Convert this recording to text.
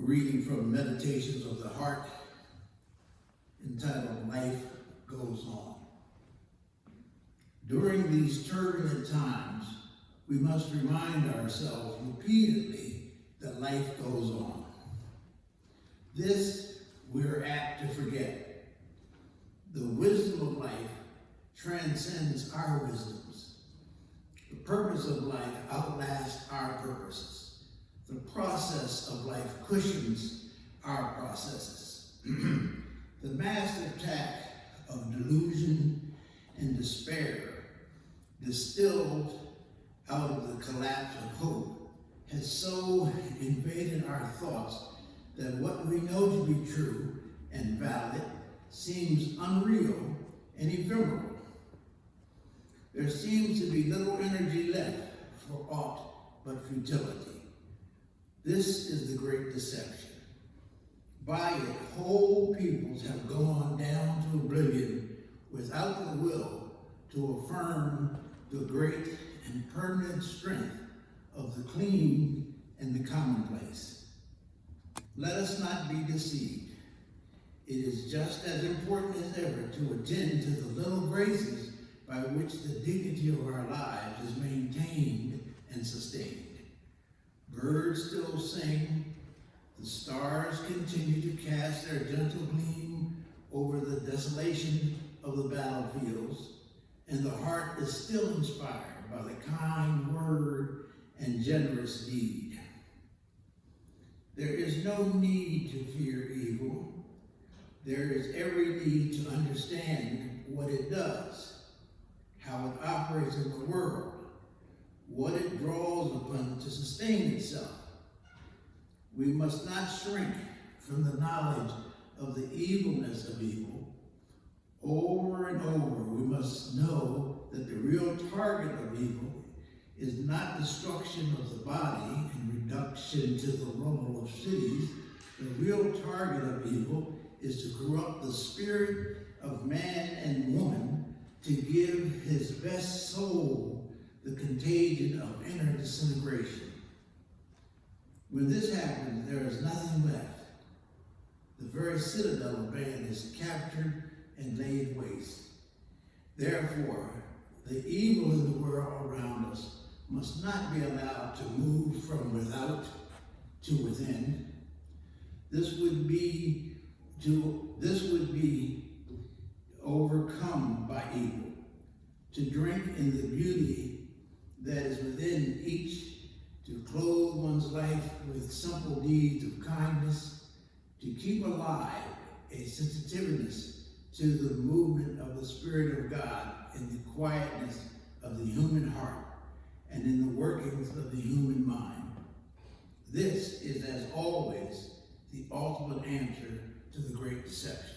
reading from Meditations of the Heart, entitled Life Goes On. During these turbulent times, we must remind ourselves repeatedly that life goes on. This we're apt to forget. The wisdom of life transcends our wisdoms. The purpose of life outlasts our purposes. The process of life cushions our processes. The mass attack of delusion and despair, distilled out of the collapse of hope, has so invaded our thoughts that what we know to be true and valid seems unreal and ephemeral. There seems to be little energy left for aught but futility. This is the great deception. By it, whole peoples have gone down to oblivion without the will to affirm the great and permanent strength of the clean and the commonplace. Let us not be deceived. It is just as important as ever to attend to the little graces by which the dignity of our lives is maintained and sustained. Birds still sing, the stars continue to cast their gentle gleam over the desolation of the battlefields, and the heart is still inspired by the kind word and generous deed. There is no need to fear evil. There is every need to understand what it does, how it operates in the world, what it draws upon to sustain itself. We must not shrink from the knowledge of the evilness of evil. Over and over, we must know that the real target of evil is not destruction of the body and reduction to the rubble of cities. The real target of evil is to corrupt the spirit of man and woman, to give his best soul the contagion of inner disintegration. When this happens, there is nothing left. The very citadel of man is captured and laid waste. Therefore, the evil in the world around us must not be allowed to move from without to within. This would be overcome by evil, to drink in the beauty that is within each, to clothe one's life with simple deeds of kindness, to keep alive a sensitiveness to the movement of the Spirit of God in the quietness of the human heart and in the workings of the human mind. This is, as always, the ultimate answer to the great deception.